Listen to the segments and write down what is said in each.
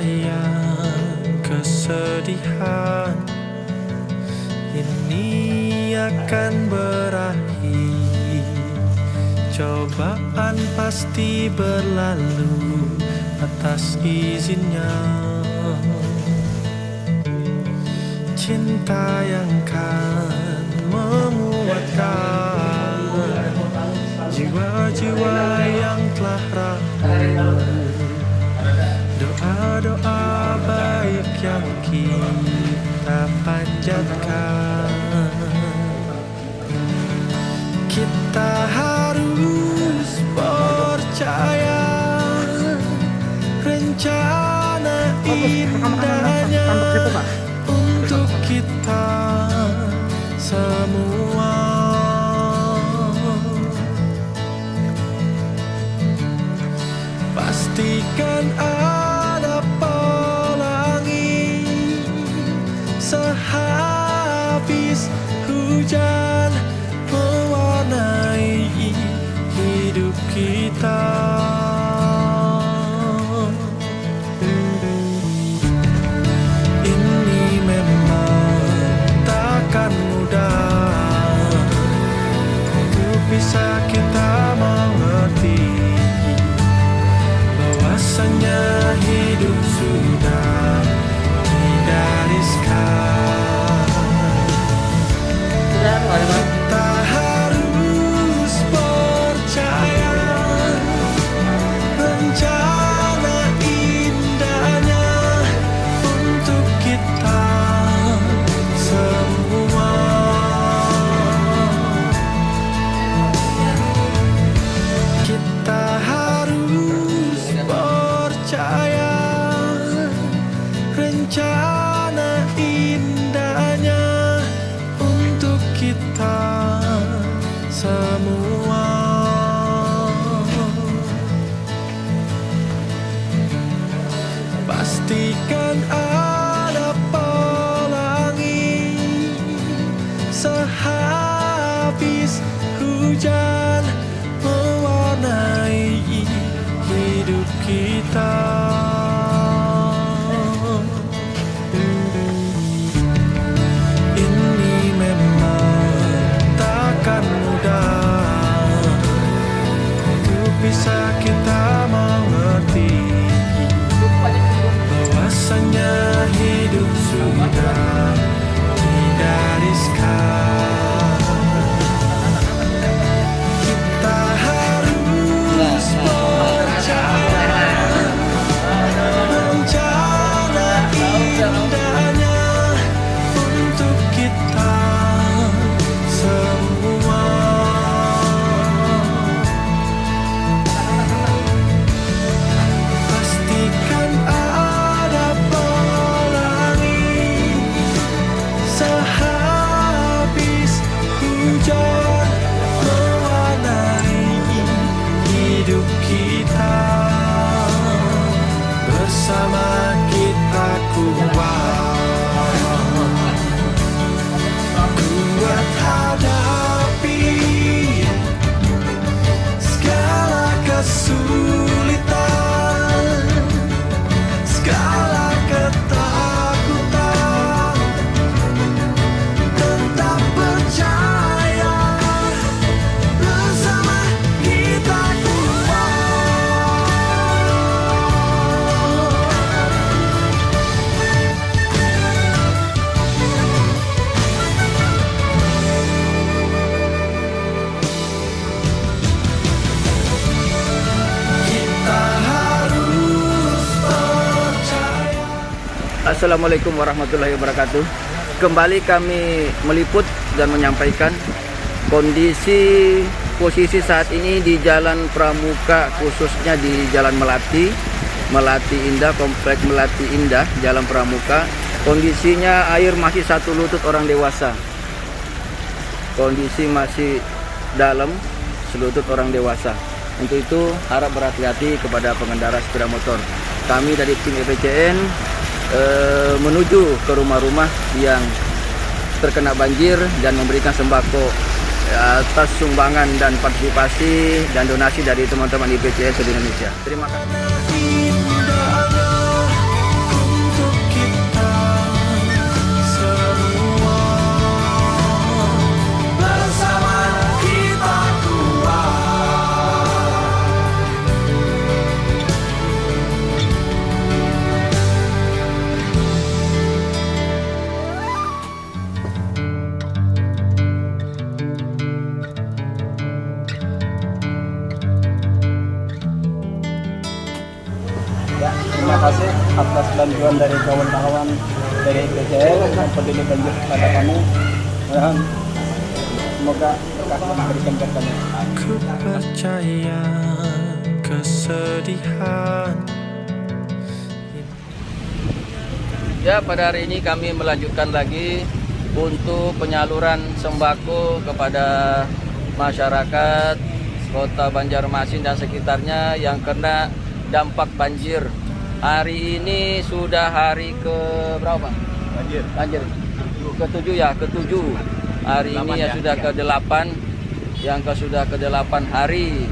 sayang, kesedihan ini akan berakhir. Cobaan pasti berlalu atas izinnya. Cinta yang kan menguatkan jiwa-jiwa yang telah rapuh. Doa-doa baik yang kita panjatkan. Kita harus percaya rencana indahnya untuk kita semua. Pastikan ada pelangi sehabis hujan mewarnai hidup kita. Ini memang takkan mudah untuk bisa kita mengerti bahwasanya hidup sudah tidak riskan. Kita harus percaya rencana indahnya untuk kita semua. Kita harus percaya rencana indahnya untuk kita semua. Pastikan ada pelangi sehabis hujan mewarnai hidup kita. Ini memang takkan mudah untuk bisa kita mengerti bahwasanya hidup sudah tidak riskan. Kita harus percaya rencana indahnya untuk kita semua. Pastikan ada pelangi sehabis hujan mewarnai hidup kita. Bersama kita kuat hadapi segala kesulitan, segala ketakutan. Tetap percaya bersama kita kuat. Kita harus percaya. Assalamualaikum warahmatullahi wabarakatuh. Kembali kami meliput dan menyampaikan kondisi posisi saat ini di Jalan Pramuka, khususnya di Jalan Melati Indah, Komplek Melati Indah, Jalan Pramuka. Kondisinya air masih satu lutut orang dewasa. Kondisi masih dalam selutut orang dewasa. Untuk itu harap berhati-hati kepada pengendara sepeda motor. Kami dari tim EPCN menuju ke rumah-rumah yang terkena banjir dan memberikan sembako atas sumbangan dan partisipasi dan donasi dari teman-teman IPCN seluruh Indonesia. Terima kasih. atas bantuan dari kawan-kawan dari IPCN yang peduli banjir kepada kami. Dan semoga berkah memberikan berkah. Ku percaya kesedihan. Ya, pada hari ini kami melanjutkan lagi untuk penyaluran sembako kepada masyarakat Kota Banjarmasin dan sekitarnya yang kena dampak banjir. Hari ini sudah hari ke berapa? Banjir. Ketujuh ya, ketujuh. Hari ini ya sudah ke-8, yang sudah ke-8 hari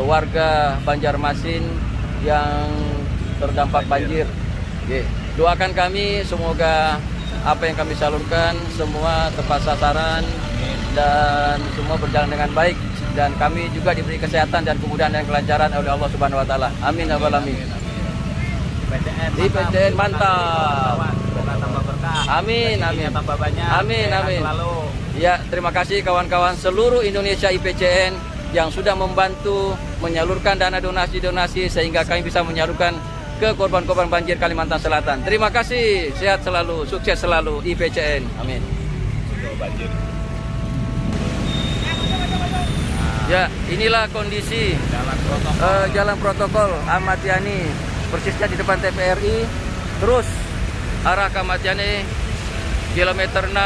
warga Banjarmasin yang terdampak banjir. Oke. Doakan kami semoga apa yang kami salurkan semua tepat sasaran dan semua berjalan dengan baik, dan kami juga diberi kesehatan dan kemudahan dan kelancaran oleh Allah Subhanahu wa taala. Amin ya rabbal alamin. IPCN mantap. Amin amin. Amin amin. Ya, terima kasih kawan-kawan seluruh Indonesia IPCN yang sudah membantu menyalurkan dana donasi-donasi sehingga kami bisa menyalurkan ke korban-korban banjir Kalimantan Selatan. Terima kasih, sehat selalu, sukses selalu IPCN. Amin. Ya, inilah kondisi jalan protokol Ahmad Yani, persisnya di depan TPRI. Terus arah ke Ahmad Yani, kilometer 6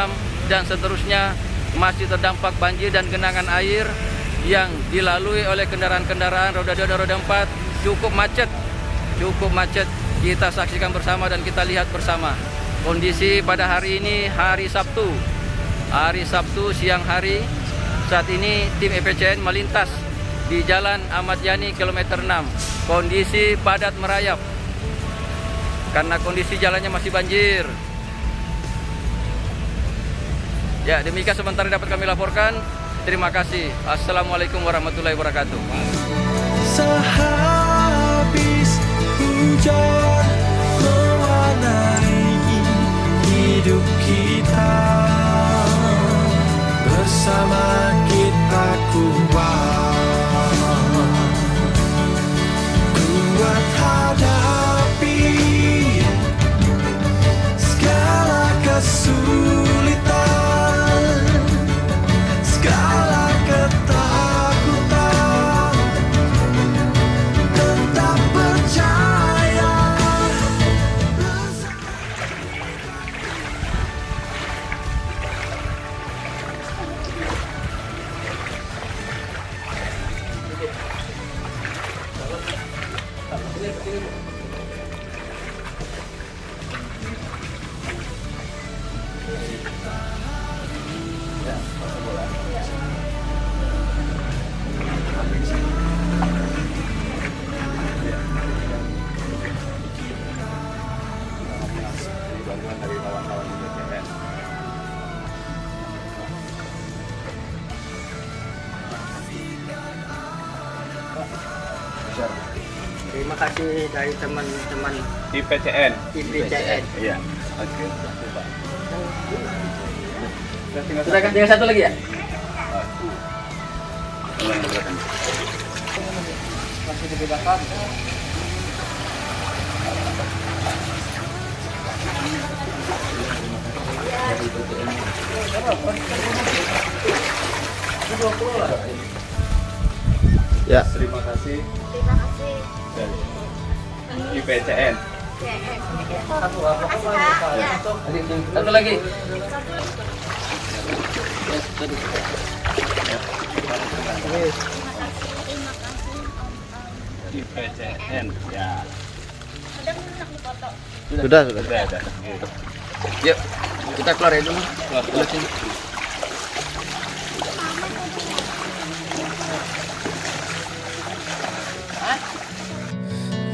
dan seterusnya masih terdampak banjir dan genangan air yang dilalui oleh kendaraan-kendaraan roda 2 dan roda 4. Cukup macet. Kita saksikan bersama dan kita lihat bersama kondisi pada hari ini, hari Sabtu siang hari. Saat ini tim IPCN melintas di Jalan Ahmad Yani kilometer 6. Kondisi padat merayap karena kondisi jalannya masih banjir. Ya, demikian sementara dapat kami laporkan. Terima kasih. Assalamualaikum warahmatullahi wabarakatuh. Sehabis hujan mewarnai hidup kita, bersama kita kuat hadapi segala kesulitan, segala ketakutan. Tetap percaya. Terima kasih dari teman-teman IPCN. Iya. Oke. Sudah tinggal satu lagi ya? Masih dibedakan. Ya. Terima kasih Terima kasih. dari IPCN. Makasih Kak. Ya. Satu lagi. IPCN. Ya. Sudah. Udah. Yuk, kita keluar ya dulu. Keluar sini.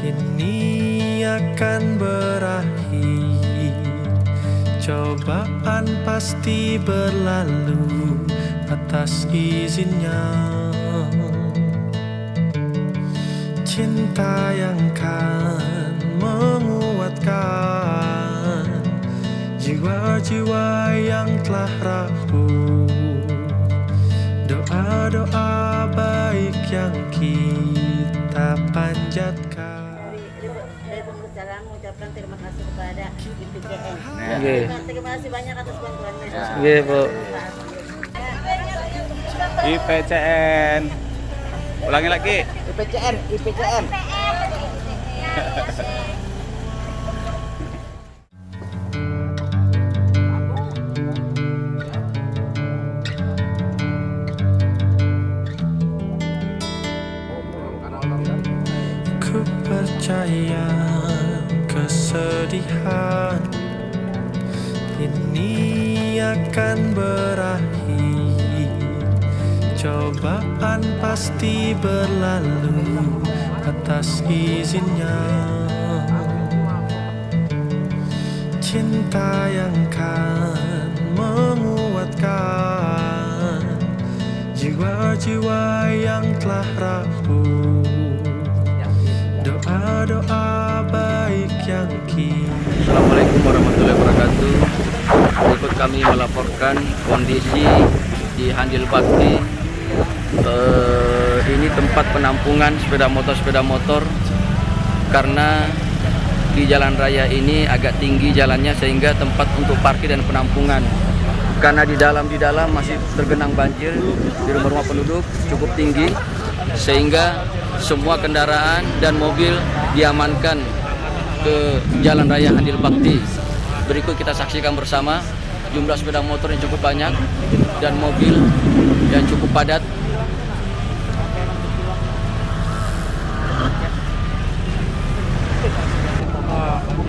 Ini akan berakhir, cobaan pasti berlalu atas izinnya. Cinta yang kan menguatkan jiwa-jiwa yang telah rapuh. Doa-doa baik yang kita panjatkan. Dari pengurus jalan mengucapkan terima kasih kepada IPCN. Nggih. Terima kasih banyak atas bantuannya. Nggih, Bu. IPCN. Ulangi lagi. IPCN, IPCN. Ku percaya kesedihan ini akan berakhir. Cobaan pasti berlalu atas izinnya. Cinta yang kan menguatkan jiwa-jiwa yang telah rapuh. Doa-doa baik yang kini. Assalamualaikum warahmatullahi wabarakatuh. Berikut kami melaporkan kondisi di Handil Bakti. Ini tempat penampungan sepeda motor karena di jalan raya ini agak tinggi jalannya sehingga tempat untuk parkir dan penampungan. Karena di dalam masih tergenang banjir di rumah-rumah penduduk cukup tinggi sehingga semua kendaraan dan mobil diamankan ke jalan raya Handil Bakti. Berikut kita saksikan bersama jumlah sepeda motor yang cukup banyak dan mobil yang cukup padat.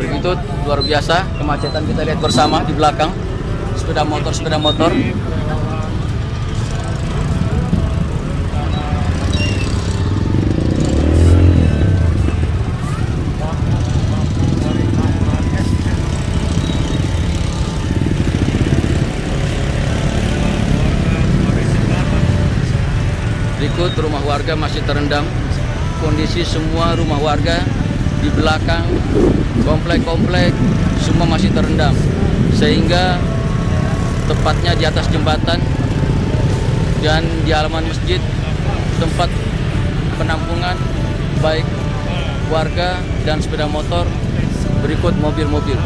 Begitu luar biasa kemacetan kita lihat bersama di belakang sepeda motor. Berikut rumah warga masih terendam. Kondisi semua rumah warga di belakang komplek semua masih terendam, sehingga tepatnya di atas jembatan dan di halaman masjid tempat penampungan baik warga dan sepeda motor. Berikut mobil-mobil.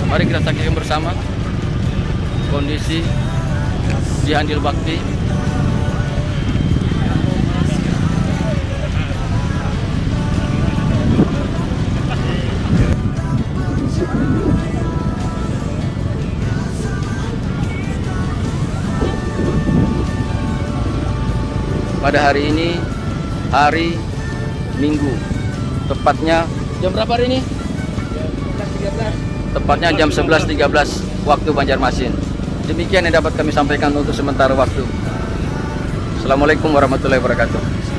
Mari kita saksikan bersama kondisi di Handil Bakti. Pada hari ini, hari Minggu, tepatnya jam berapa hari ini? Tepatnya jam 11.13 waktu Banjarmasin. Demikian yang dapat kami sampaikan untuk sementara waktu. Assalamualaikum warahmatullahi wabarakatuh.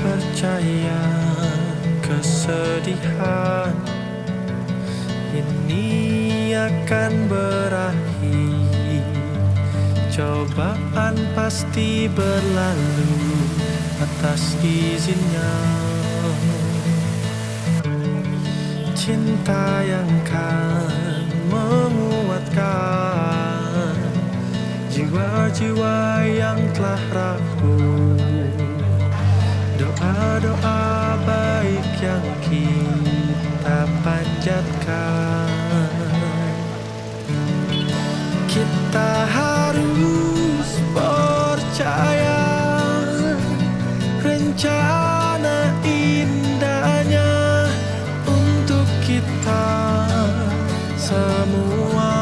percaya kesedihan ini akan berakhir. Cobaan pasti berlalu atas izinnya. cinta yang kan menguatkan jiwa-jiwa yang telah rapuh. Doa-doa baik yang kita panjatkan, kita harus percaya rencana indahnya untuk kita semua.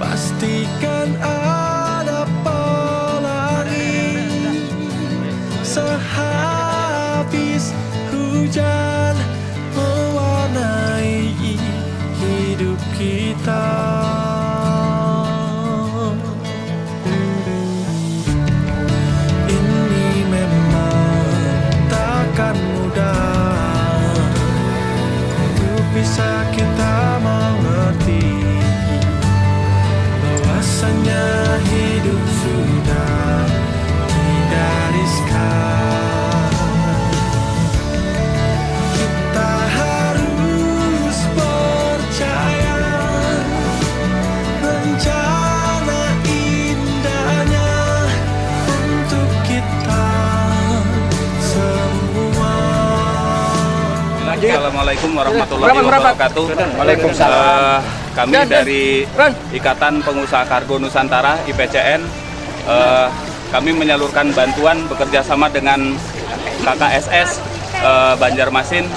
Pastikan ada pelangi sehabis hujan mewarnai hidup kita. Ini memang takkan mudah untuk bisa kita mengerti bahwasanya hidup sudah tidak riskan. Kita harus percaya rencana indahnya untuk kita semua. Assalamualaikum warahmatullahi wabarakatuh. Waalaikumsalam. Kami dari Ikatan Pengusaha Kargo Nusantara IPCN, kami menyalurkan bantuan bekerja sama dengan KKSS Banjarmasin.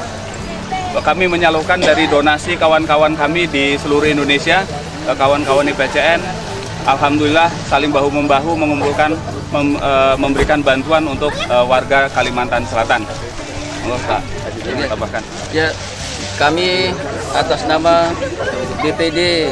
Kami menyalurkan dari donasi kawan-kawan kami di seluruh Indonesia, kawan-kawan IPCN. Alhamdulillah saling bahu-membahu mengumpulkan, memberikan bantuan untuk warga Kalimantan Selatan. Tambahkan. Ya, kami atas nama BPD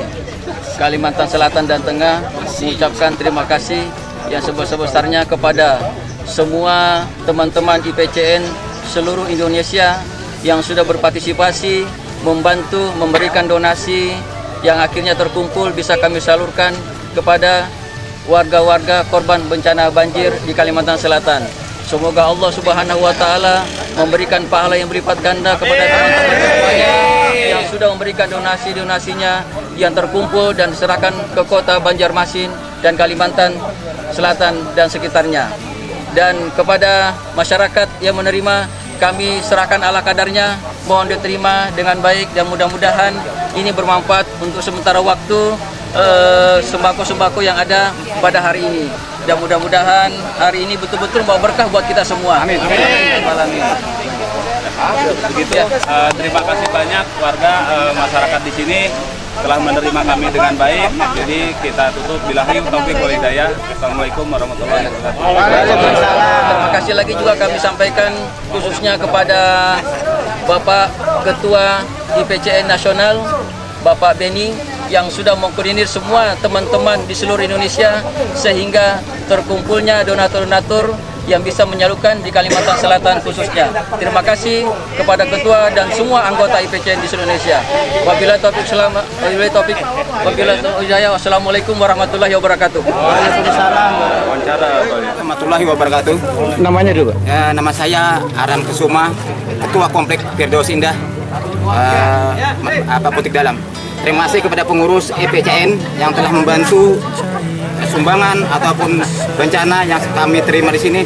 Kalimantan Selatan dan Tengah mengucapkan terima kasih yang sebesar-besarnya kepada semua teman-teman IPCN seluruh Indonesia yang sudah berpartisipasi, membantu, memberikan donasi yang akhirnya terkumpul bisa kami salurkan kepada warga-warga korban bencana banjir di Kalimantan Selatan. Semoga Allah Subhanahu wa Ta'ala memberikan pahala yang berlipat ganda kepada teman-teman semuanya yang sudah memberikan donasi-donasinya yang terkumpul dan diserahkan ke kota Banjarmasin dan Kalimantan Selatan dan sekitarnya. Dan kepada masyarakat yang menerima, kami serahkan ala kadarnya, mohon diterima dengan baik dan mudah-mudahan ini bermanfaat untuk sementara waktu sembako-sembako yang ada pada hari ini. Dan mudah-mudahan hari ini betul-betul bawa berkah buat kita semua. Amin. Amin. Begitu. Terima kasih banyak warga masyarakat di sini telah menerima kami dengan baik. Jadi kita tutup billahi taufiq wal hidayah. Assalamualaikum warahmatullahi wabarakatuh. Terima kasih lagi juga kami sampaikan khususnya kepada Bapak Ketua IPCN Nasional, Bapak Beni, yang sudah mengkoordinir semua teman-teman di seluruh Indonesia sehingga terkumpulnya donatur-donatur yang bisa menyalurkan di Kalimantan Selatan khususnya. Terima kasih kepada Ketua dan semua anggota IPCN di seluruh Indonesia. Wassalamualaikum warahmatullahi wabarakatuh. Waalaikumsalam Warahmatullahi wabarakatuh. Namanya dulu, Pak? Nama saya Aram Kesuma, Ketua Komplek Firdaus Indah, Putik Dalam. Terima kasih kepada pengurus IPCN yang telah membantu sumbangan ataupun bencana yang kami terima di sini.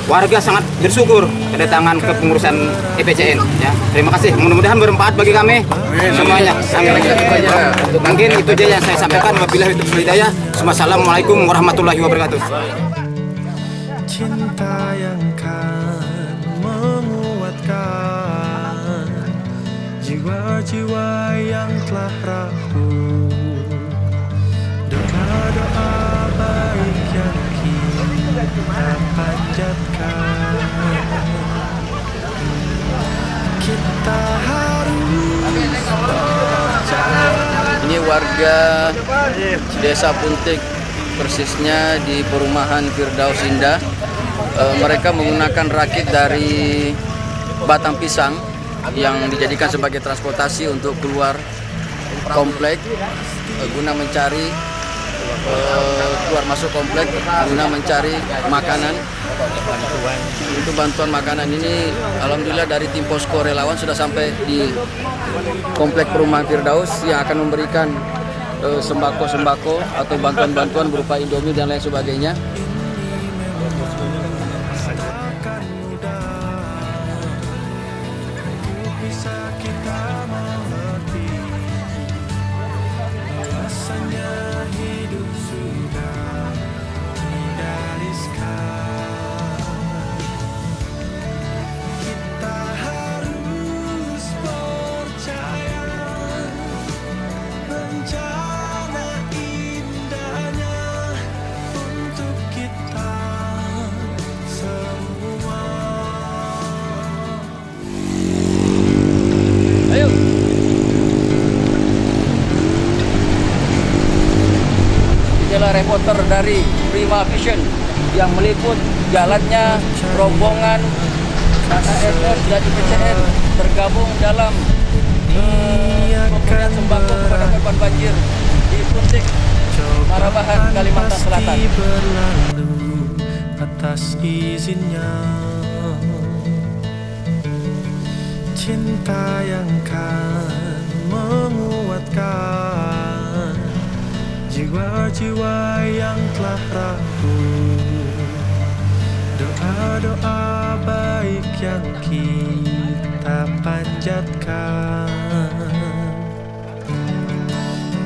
Warga sangat bersyukur kedatangan ke pengurusan IPCN. Ya, terima kasih. Mudah-mudahan bermanfaat bagi kami semuanya. Mungkin itu aja yang saya sampaikan. Wabillahi taufiq wal hidayah. Wassalamualaikum warahmatullahi wabarakatuh. Cinta yang kan menguatkan jiwa-jiwa yang telah rapuh. Doa-doa baik yang kita panjatkan, kita harus percaya. Ini warga Desa Puntik, persisnya di perumahan Firdaus Indah. Mereka menggunakan rakit dari batang pisang yang dijadikan sebagai transportasi untuk keluar komplek guna mencari keluar masuk komplek guna mencari makanan. Untuk bantuan makanan ini, alhamdulillah dari tim posko relawan sudah sampai di komplek perumahan Firdaus yang akan memberikan sembako-sembako atau bantuan-bantuan berupa Indomie dan lain sebagainya. Akan mudah bisa kita mengerti rasanya hidup sudah tidak riskan. Kita harus percaya rencana indahnya untuk kita semua. Ayo. Inilah reporter dari Prima Vision yang meliput jalannya rombongan KKSS dan IPCN tergabung dalam pemberian sembako kepada korban banjir di Puntik, Marabahan, Kalimantan Selatan. Pasti berlalu atas izinnya. Cinta yang kan menguatkan jiwa-jiwa yang telah rapuh. Doa-doa baik yang kita panjatkan.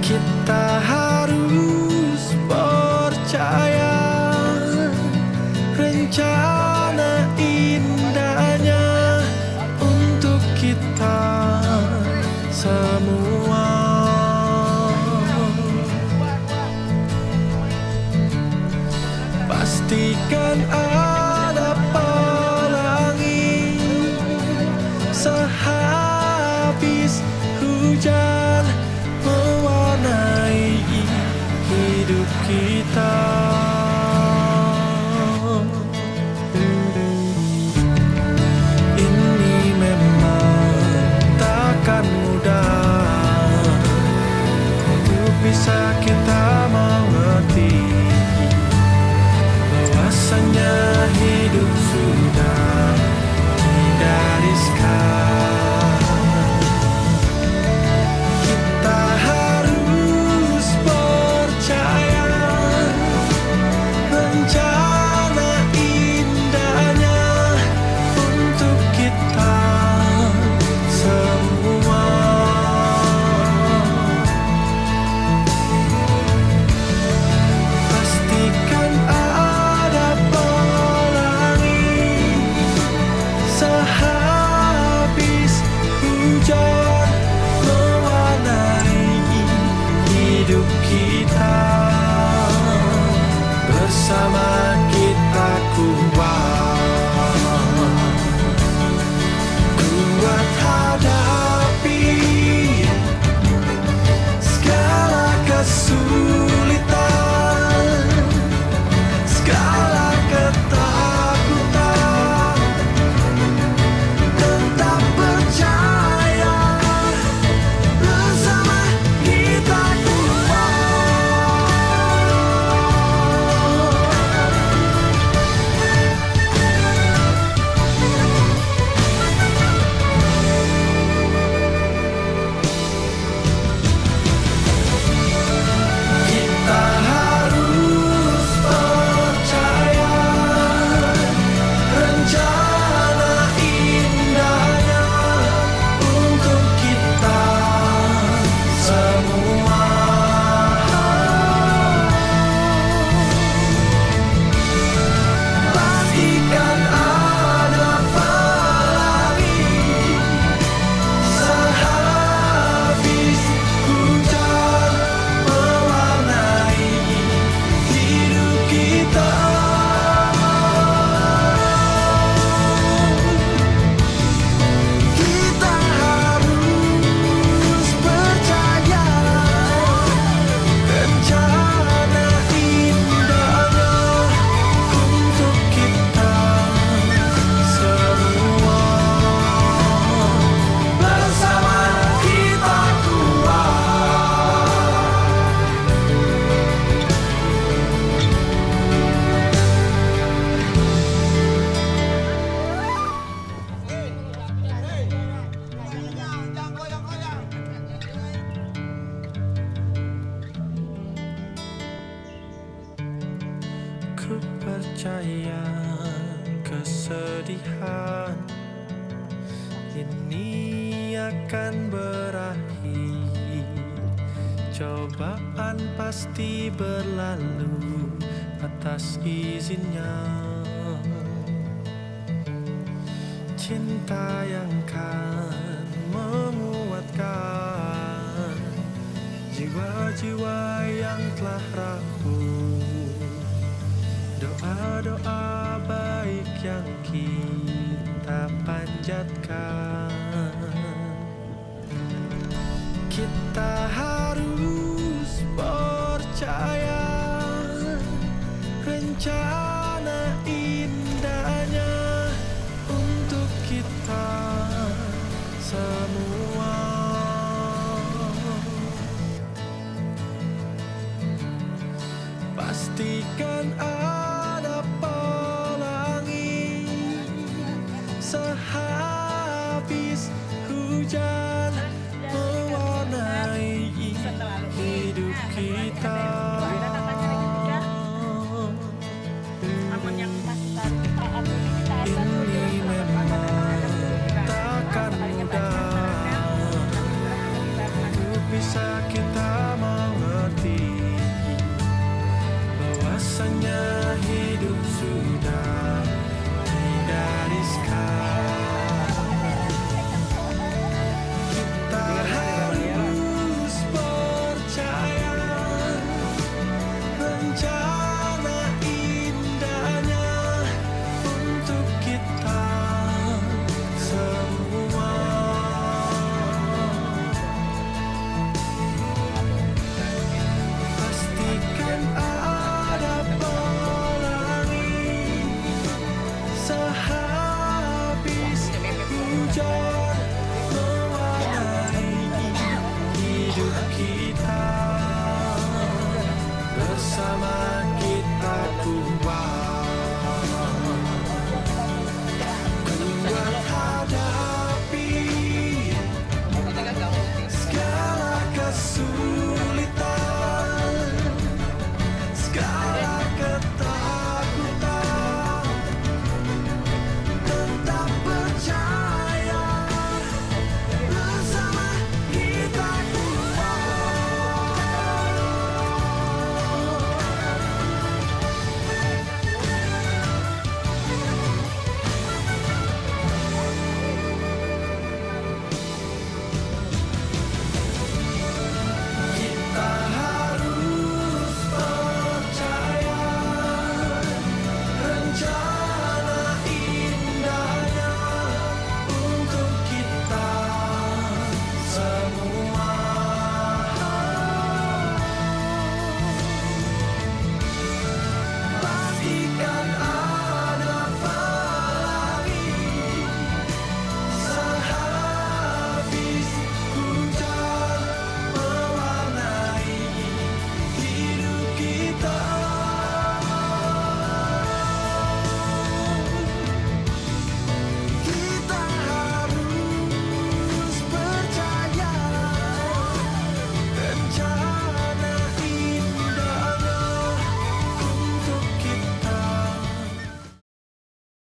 Kita harus percaya rencana indahnya untuk kita semua. Pastikan ada pelangi sehabis hujan mewarnai hidup kita. Ini memang takkan mudah untuk bisa kita mengerti bahwasanya hidup sudah tidak riskan. Kita harus percaya percaya kesedihan ini akan berakhir. Cobaan pasti berlalu atas izinnya. Cinta yang kan menguatkan jiwa-jiwa yang telah rapuh. Doa-doa baik yang kita panjatkan. Kita harus percaya rencana indahnya untuk kita semua. Pastikan ada pelangi sehabis hujan.